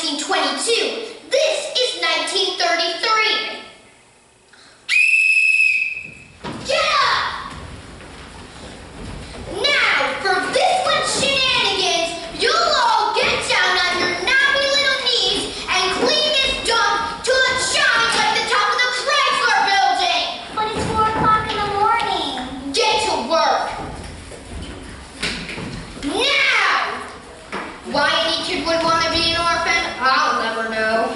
1922. This is 1933. Get up! Now, for this one's shenanigans, you'll all get down on your knobby little knees and clean this dump till it shines like the top of the Chrysler building. But it's 4 o'clock in the morning. Get to work. Now! Why any kid would want to be an orphan, I'll never know.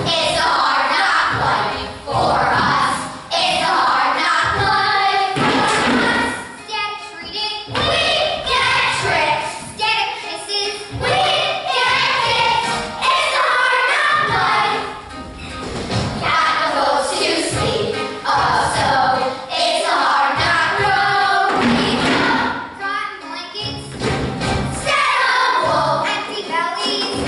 It's a hard knock life for us. It's a hard knock life for us. Static treated. We get tricked. Static kisses. We get kicked. It's a hard knock life. Gotta go to sleep. Oh, so it's a hard knock road. Cotton blankets. Set up, wolf. Empty bellies.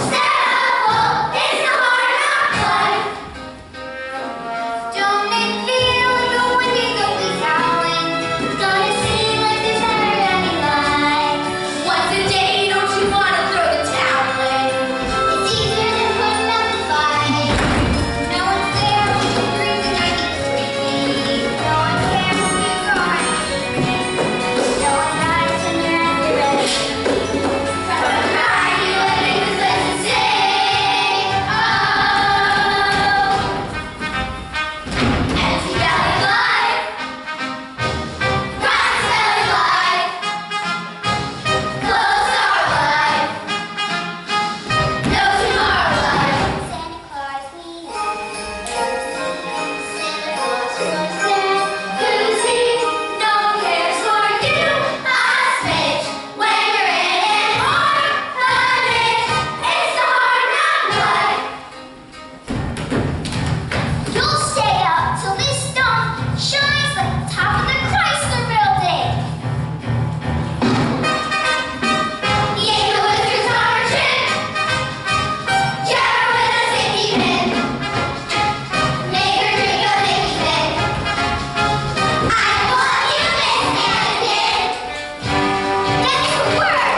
Set up, wolf. It's a hard knock life. Don't it feel like the wind is always howling? Don't it seem like there's never any light? Once a day, don't you wanna throw the towel in? It's easier than putting up a fight. No one's there when you breathe and I get sleepy. No one cares when you go hungry. No one dies when you're at the ready. From a cry, you let things listen say, oh. Empty belly life. Rotten belly life. Clothes are life. No tomorrow life. Santa Claus, we know. Santa Claus was there. Who's he? No one cares for you. A snitch. When you're in an orphanage, it's a hard knock life. You'll stay up till this dump shines like the top of the Chrysler building. Yank the whiskers on her chin. Jab her with a sticky pin. Make her drink a Mickey Pin. I love you, Miss Hannigan. Get to work.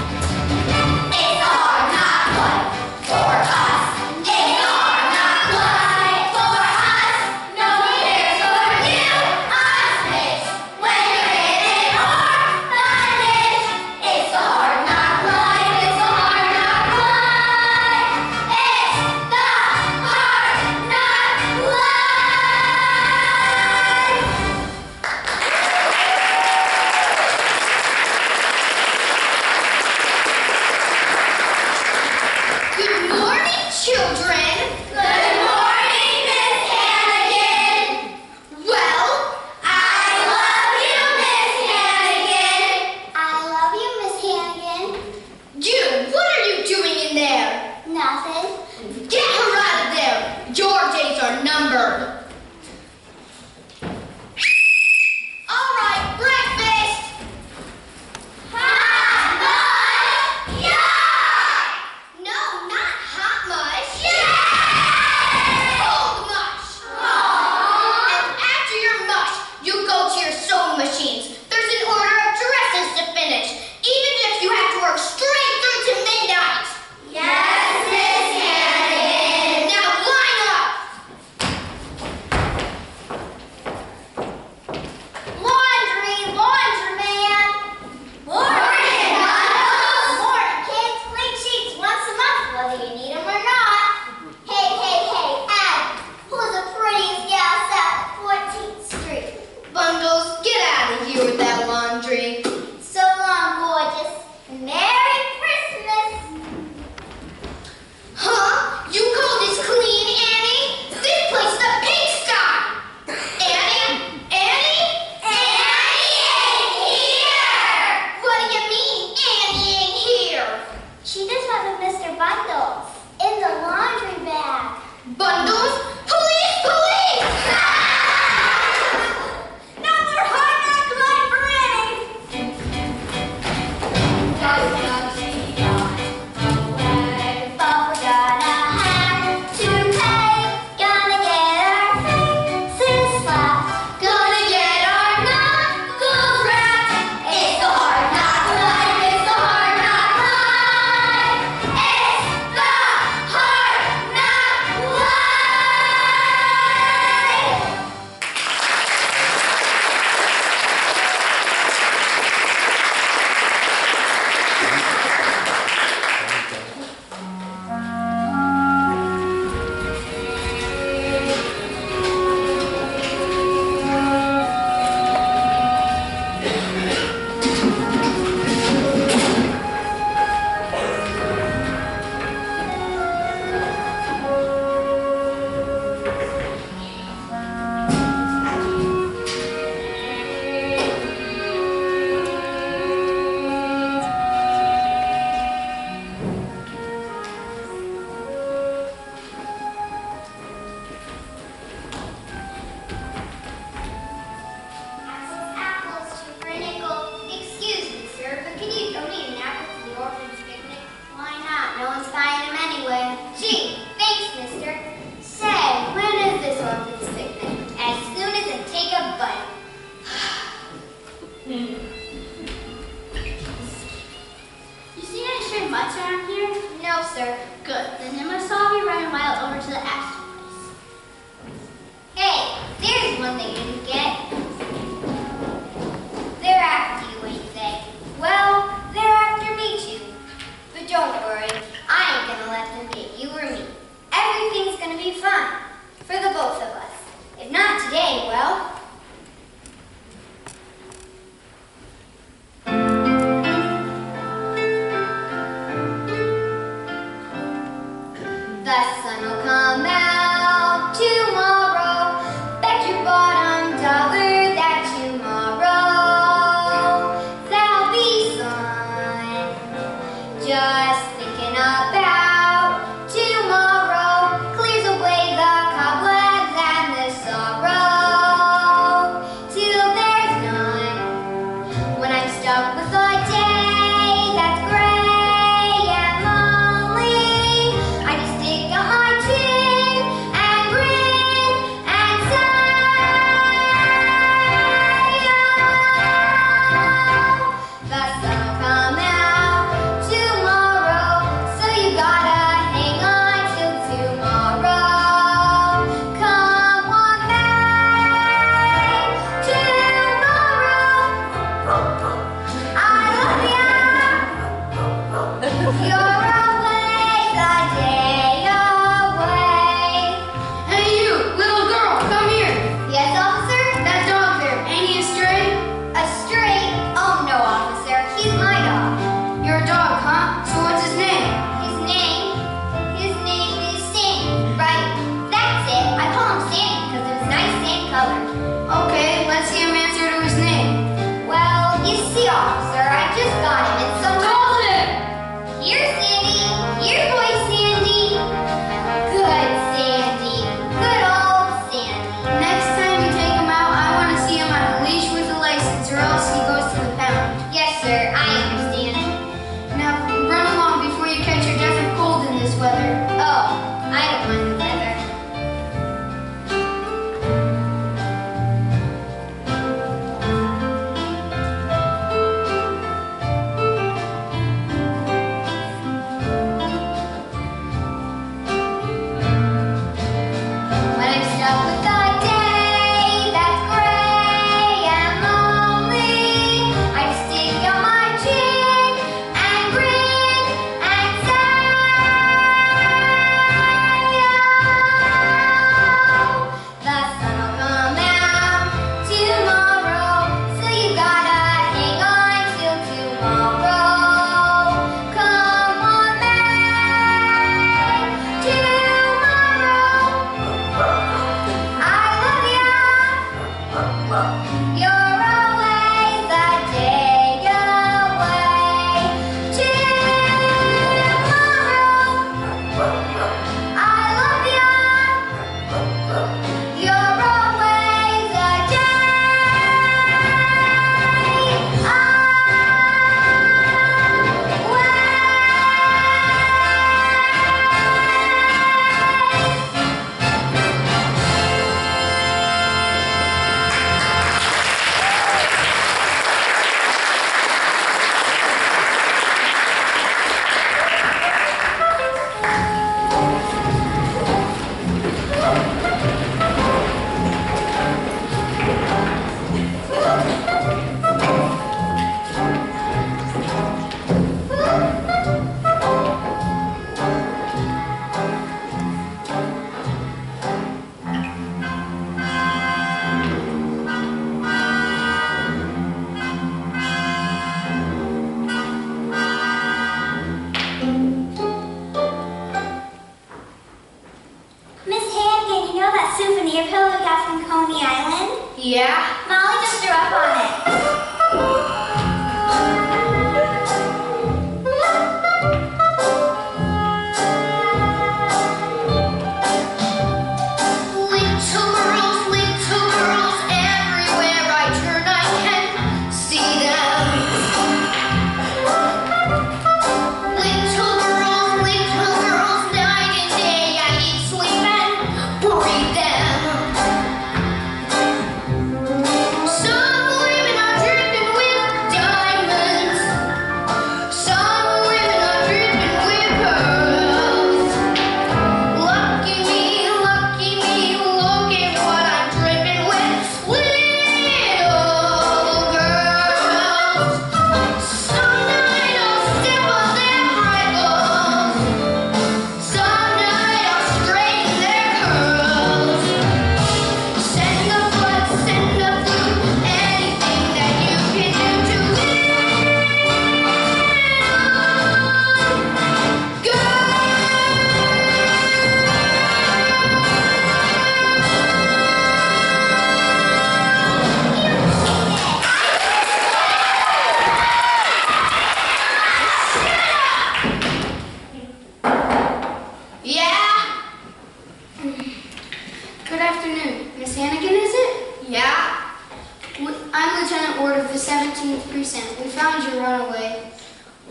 It's a hard knock life for us. It's a hard knock life for us. No one cares for you, a snitch. When you're in an orphanage, it's a hard knock life. It's a hard knock life. It's the hard knock life. Good morning, children. Good morning, Miss Hannigan. Well, I love you, Miss Hannigan. I love you, Miss Hannigan. You, what are you doing in there? Nothing. Get her out of there. Your days are numbered. All right, breakfast. Hot mush. Yeah. No, not hot mush. Yeah. Cold mush. And after your mush, you go to your sewing machines. There's an order of dresses to finish, even if you have to work straight through to midnight. Yes, Miss Hannigan. Now line up. The sun will come out tomorrow. Bet your bottom dollar that tomorrow there'll be sun. Just thinking about tomorrow clears away the cobwebs and the sorrow till there's none. When I'm stuck with a day that's gray and lonely, I just stick out my chin and grin and say, oh, the sun will come out tomorrow, so you gotta hang on till tomorrow. Come on back tomorrow. I love ya. You're always a day away. Hey you, little girl, come here. Yes, officer? That dog there, ain't he a stray? A stray? Oh no, officer. He's my dog. You're a dog, huh? So what's his name? His name is Sandy, right? That's it. I call him Sandy because of his nice sand color. Okay, let's see him answer to his name. Well, you see, officer, I just got him. It's so Call him! Here, Sandy. Here, boy, Sandy. Good Sandy. Good old Sandy. Next time you take him out, I want to see him on a leash with a license, or else he goes to the pound. Yes, sir. I understand. Now run along before you catch your death of cold in this weather. Oh, I don't mind the weather. When I'm stuck with a day that's gray and lonely, I just stick out my chin and grin and say, oh, the sun will come out tomorrow, so you gotta hang on till tomorrow. Come on back tomorrow. I love ya. You're always a day away. Tomorrow. I love ya. You're always a Miss Hannigan, you know that souvenir pillow we got from Coney Island? Yeah? Molly just threw up on it. Little girls, everywhere I turn I can see them. Little girls, night and day I eat, sleep and breathe them. Some live in afternoon. Miss Hannigan, is it? Yeah? I'm Lieutenant Ward of the 17th Precinct. We found your runaway.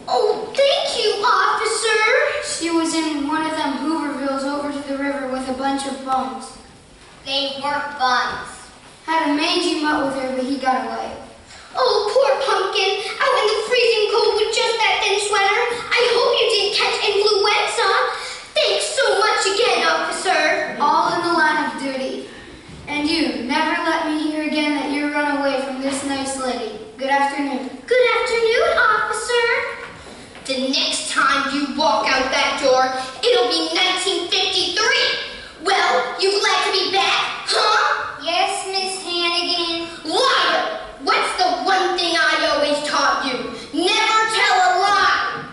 Oh, thank you, officer. She was in one of them Hoovervilles over to the river with a bunch of bums. They weren't buns. Had a mangy mutt with her, but he got away. Oh, poor pumpkin, out in the freezing cold with just that thin sweater. I hope you didn't catch influenza. Thanks so much again, officer. All in the line of duty. And you, never let me hear again that you run away from this nice lady. Good afternoon. Good afternoon, officer. The next time you walk out that door, it'll be 1953. Well, you glad to be back, huh? Yes, Miss Hannigan. Liar! What's the one thing I always taught you? Never tell a lie!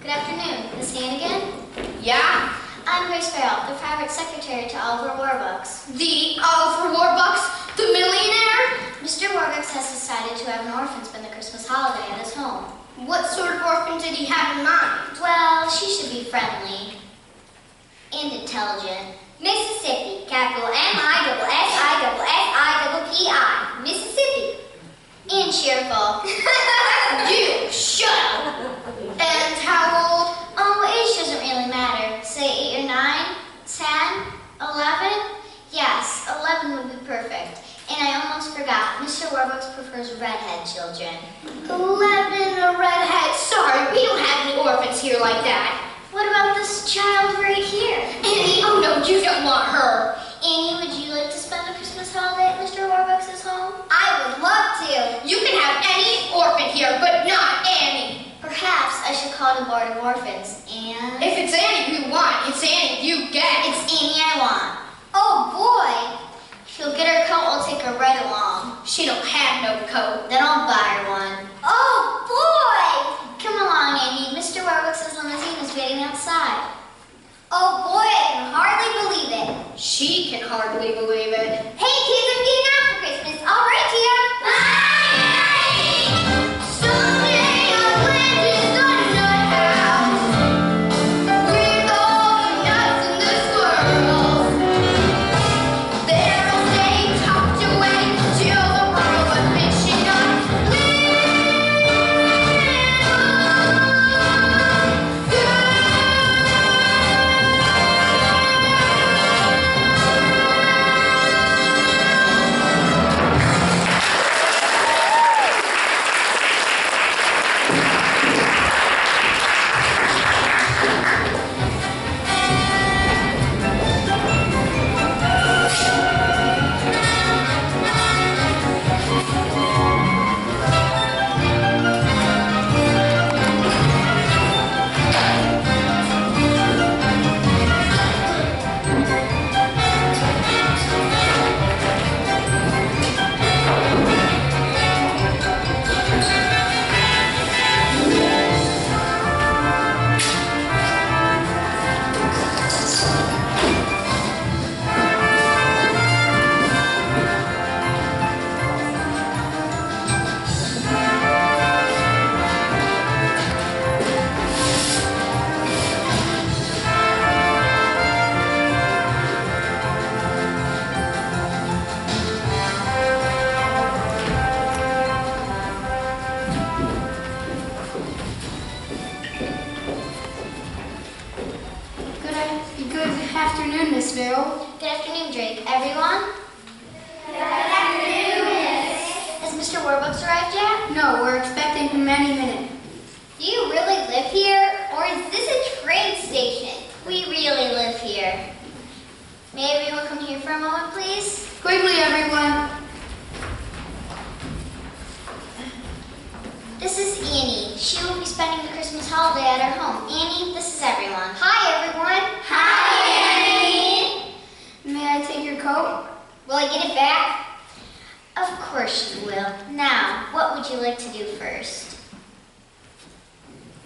Good afternoon, Miss Hannigan. Yeah? I'm Grace Farrell, the private secretary to Oliver Warbucks. The Oliver Warbucks, the millionaire? Mr. Warbucks has decided to have an orphan spend the Christmas holiday at his home. What sort of orphan did he have in mind? Well, she should be friendly and intelligent. Mississippi, capital M-I-S-S-I-S-S-I-P-I, Mississippi. And cheerful. You shut up! And how old? Oh, age doesn't really matter. Say 8 or 9, 10, 11? Yes, 11 would be perfect. And I almost forgot, Mr. Warbucks prefers redhead children. 11, a redhead. Sorry, we don't have any orphans here like that. What about this child right here? Annie, oh no, you don't want her. Annie, would you like to spend the Christmas holiday at Mr. Warbucks' home? I would love to. You can have any orphan here, but not Annie. Perhaps I should call the Board of Orphans and... If it's Annie you want, it's Annie you get. It's Annie I want. Oh boy! She'll get her coat, I'll take her right along. She don't have no coat. Then I'll buy her one. Oh boy! Come along, Annie. Mr. Warbucks' limousine is waiting outside. Oh boy, I can hardly believe it. She can hardly believe it. Hey kids, I'm getting out for Christmas. All right, Tia. Bye! Someday I'll land in the nut house with all the nuts in this world. There I'll stay tucked away till the world is finishing up. Good afternoon, Miss Farrell. Good afternoon, Drake. Everyone? Good afternoon, Miss. Has Mr. Warbucks arrived yet? No, we're expecting him any minute. Do you really live here? Or is this a train station? We really live here. May everyone come here for a moment, please? Quickly, everyone. This is Annie. She will be spending the Christmas holiday at our home. Annie, this is everyone. Hi, everyone. Hi, Annie. May I take your coat? Will I get it back? Of course you will. Now, what would you like to do first?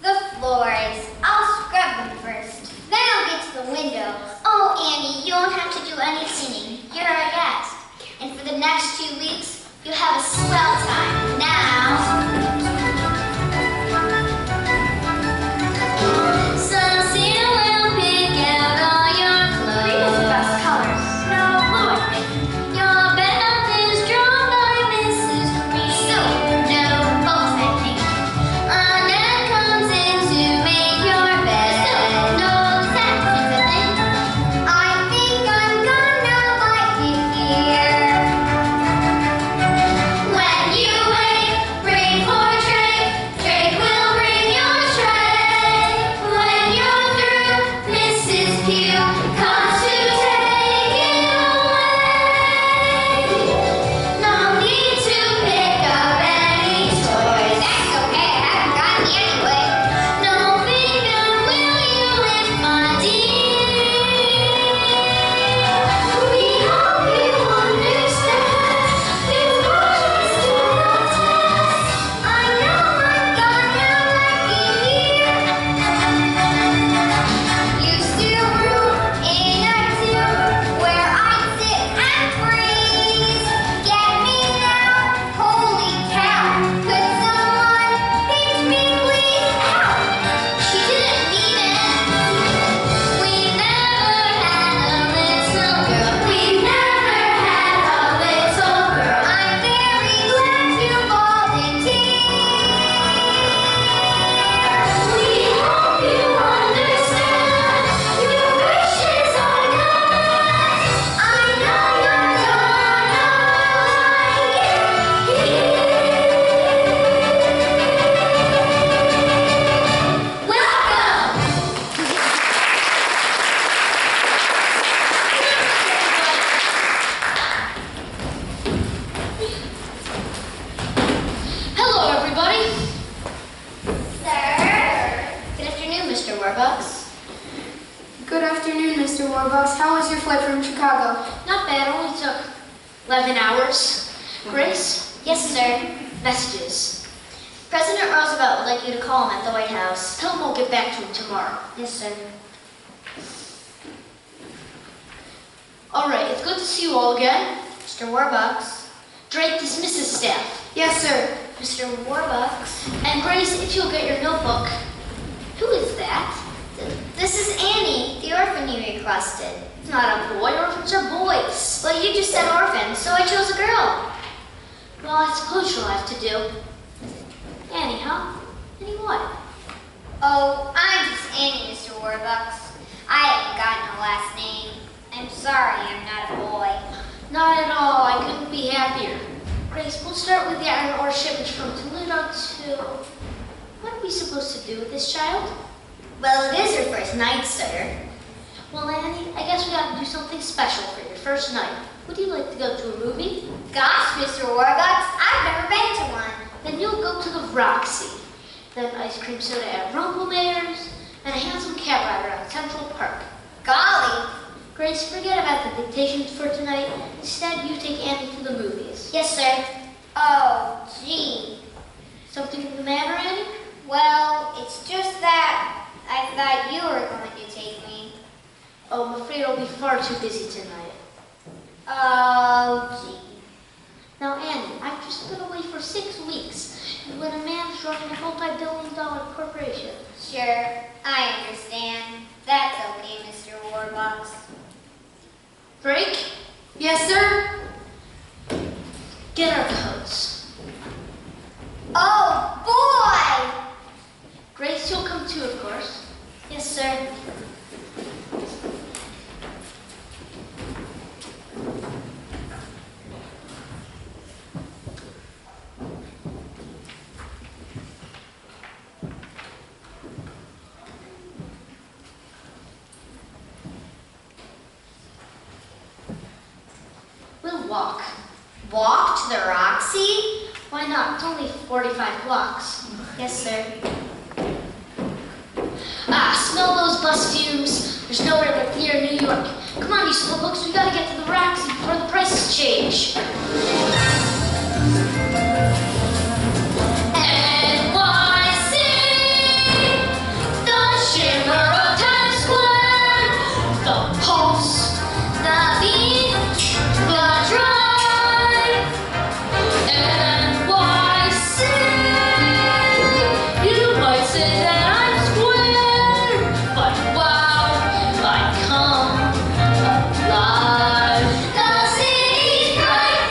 The floors. I'll scrub them first. Then I'll get to the window. Oh, Annie, you won't have to do any cleaning. You're our guest. And for the next 2 weeks, you'll have a swell time. Now... Mr. Warbucks. How was your flight from Chicago? Not bad, only took 11 hours. Grace? Yes, sir. Messages. President Roosevelt would like you to call him at the White House. Tell him I'll get back to him tomorrow. Yes, sir. All right, it's good to see you all again. Mr. Warbucks. Drake dismisses staff. Yes, sir. Mr. Warbucks. And Grace, if you'll get your notebook. Who is that? This is Annie, the orphan you requested. It's not a boy. Orphans are boys. Well, you just said orphan, so I chose a girl. Well, I suppose you'll have to do. Annie, huh? Annie what? Oh, I'm just Annie, Mr. Warbucks. I haven't gotten a last name. I'm sorry, I'm not a boy. Not at all. I couldn't be happier. Grace, we'll start with the iron ore shipments from Toledo to... What are we supposed to do with this child? Well, it is her first night, sir. Well, Annie, I guess we got to do something special for your first night. Would you like to go to a movie? Gosh, Mr. Warbucks, I've never been to one. Then you'll go to the Roxy. Then ice cream soda at Rumpelmayer's, and a handsome cab ride around Central Park. Golly. Grace, forget about the dictations for tonight. Instead, you take Annie to the movies. Yes, sir. Oh, gee. Something the matter, Annie? Well, it's just that I thought you were going to take me. Oh, I'm afraid I'll be far too busy tonight. Oh, gee. Now, Annie, I've just been away for 6 weeks, and when a man's running a multi-billion-dollar corporation. Sure, I understand. That's okay, Mr. Warbucks. Drake, Yes, sir. get our coats. Oh, boy! Grace, you'll come too, of course. Yes, sir. We'll walk. Walk to the Roxy? Why not? It's only 45 blocks. Yes, sir. Ah, smell those bus fumes. There's nowhere like near New York. Come on, you slowpokes, we gotta get to the Roxy before the prices change. NYC, the shimmer of Times Square, the pulse, the beat, the drive. NYC, you might say that I'm square, but wow, I come alive. The city's bright,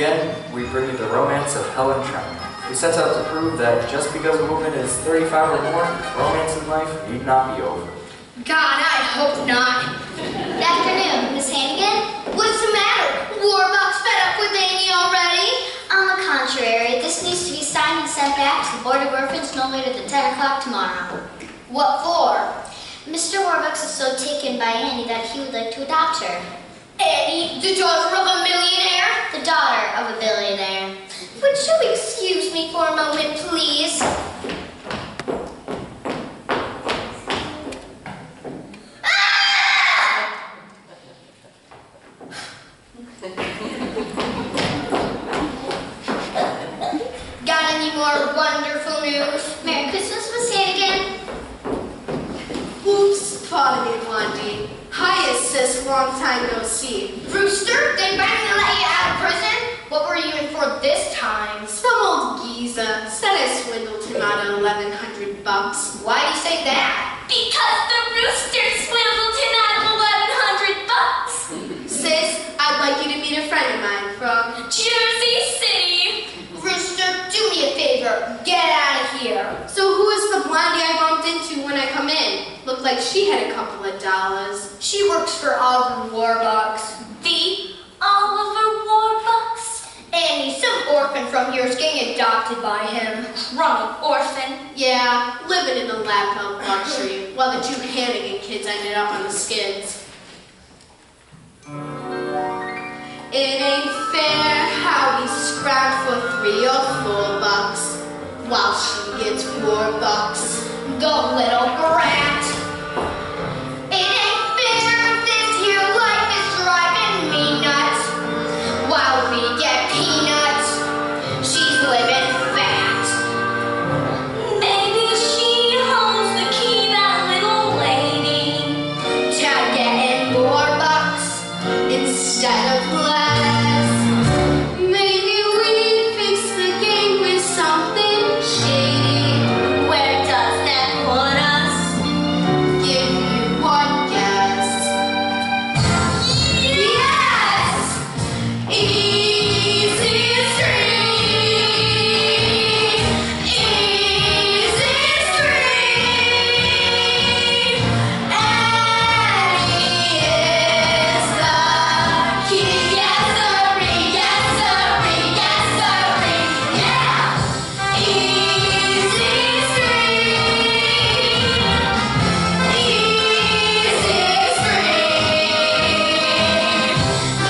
again, we bring you the romance of Helen Trent, who sets out to prove that just because a woman is 35 or more, romance in life need not be over. God, I hope not. Good afternoon, Miss Hannigan. What's the matter? Warbucks fed up with Amy already? On the contrary, this needs to be signed and sent back to the Board of Orphans no later than 10 o'clock tomorrow. What for? Mr. Warbucks is so taken by Annie that he would like to adopt her. Annie, the daughter of a millionaire? The daughter of a billionaire. Would you excuse me for a moment, please? Got any more wonderful news? Merry Christmas, Miss Hannigan. Oops, pardon me, Blondie. Hiya, sis, long time no see. Brewster, they finally let you out of prison? What were you in for this time? Some old geezer said I swindled him out of $1,100. Why'd you say that? Because the rooster swindled him out of $1,100. Sis, I'd like you to meet a friend of mine from... Jersey City. Brewster, do me a favor. Get out of here. So who is the blondie I bumped into when I come in? Looked like she had a couple of dollars. She works for Oliver Warbucks. The Oliver Warbucks. Annie, some orphan from here is getting adopted by him. Crummy orphan. Yeah, living in the lap of luxury, while the two Hannigan kids ended up on the skids. It ain't fair how we scrounge for $3 or $4, while she gets $4. Go, little brat. It ain't fair, this here life is driving me nuts. While we get peanuts, she's living fat. Maybe she holds the key, that little lady. To getting $4 instead of less. Maybe we fix the game with something shady. Where does that put us? Give you one guess. Yes! Easy Street! Easy Street! Annie is the key. Yes, sirree, yes, sirree, yes, sirree, yeah! Easy Street! Easy Street!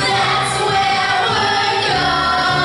That's where we're gonna be.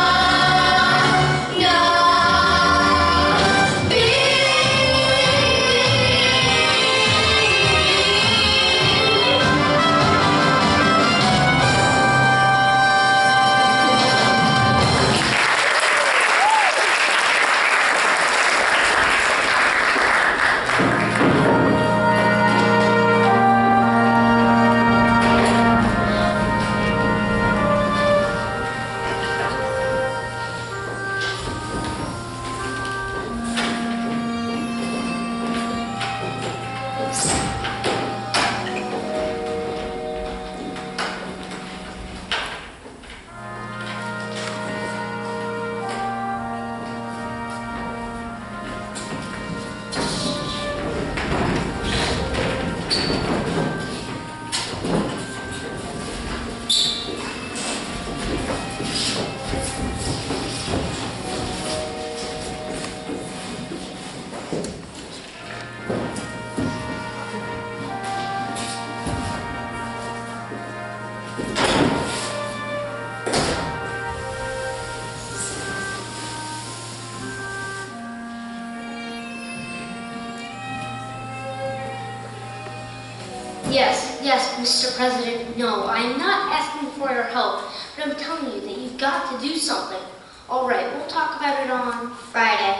Yes, Mr. President, no, I'm not asking for your help, but I'm telling you that you've got to do something. All right, we'll talk about it on Friday.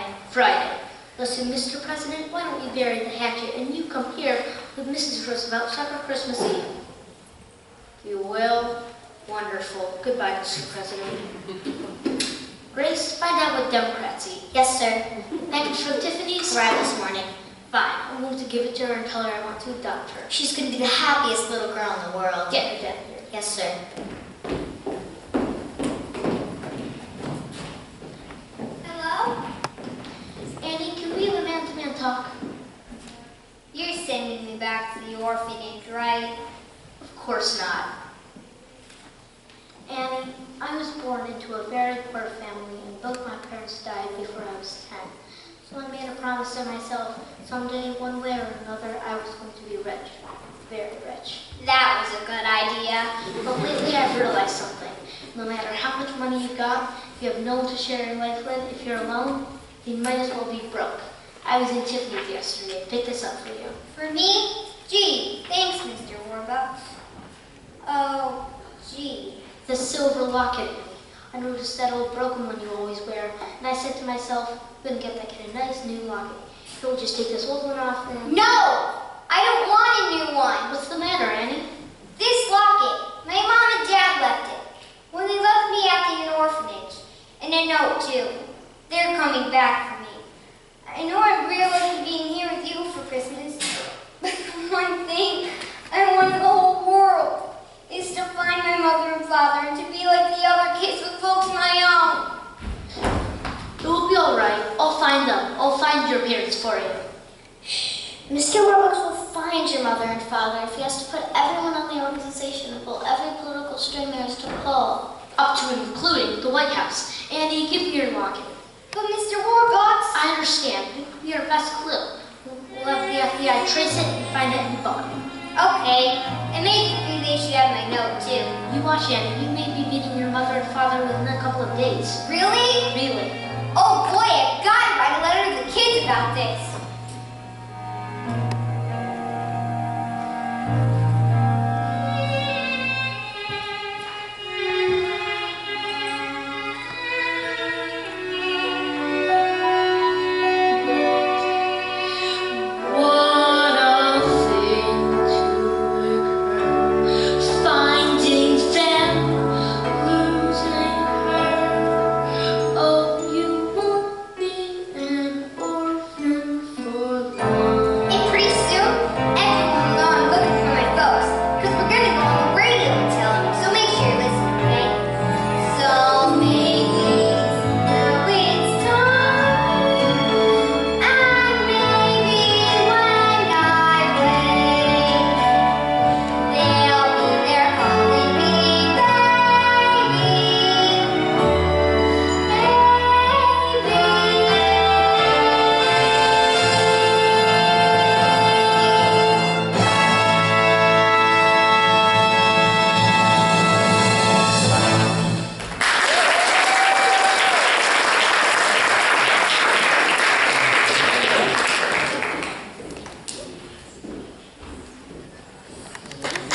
Listen, Mr. President, why don't we bury the hatchet and you come here with Mrs. Roosevelt for Christmas Eve? You will? Wonderful. Goodbye, Mr. President. Grace, find out what Democrats eat. Yes, sir. Package from Tiffany's? Arrived this morning. Fine, I'm going to give it to her and tell her I want to adopt her. She's going to be the happiest little girl in the world. Get her down here. Yes, sir. talk? You're sending me back to the orphanage, right? Of course not. Annie, I was born into a very poor family and both my parents died before I was 10. So I made a promise to myself, someday, one way or another, I was going to be rich. Very rich. That was a good idea. But lately I've realized something. No matter how much money you got, if you have no one to share your life with, if you're alone, you might as well be broke. I was in Tiffany's yesterday. Pick this up for you. For me? Gee, thanks, Mr. Warbucks. Oh, gee. The silver locket. I noticed that old broken one you always wear, and I said to myself, I'm gonna get that kid a nice new locket. He'll just take this old one off and... No! I don't want a new one. What's the matter, Annie? This locket. My mom and dad left it when they left me at the orphanage. And a note, too. They're coming back for me. I know I'm real lucky being here with you for Christmas, but the one thing I want in the whole world is to find my mother and father and to be like the other kids with folks my own. It will be all right. I'll find them. I'll find your parents for you. Mr. Warbucks will find your mother and father if he has to put everyone on the organization and pull every political string there is to pull. Up to and including the White House. Annie, give me your locket. But Mr. Warbucks... I understand. It will be our best clue. We'll have the FBI trace it and find it in the body. Okay. And maybe they should have my note, too. You watch, Annie. You may be meeting your mother and father within a couple of days. Really? Really. Oh boy, I've got to write a letter to the kids about this.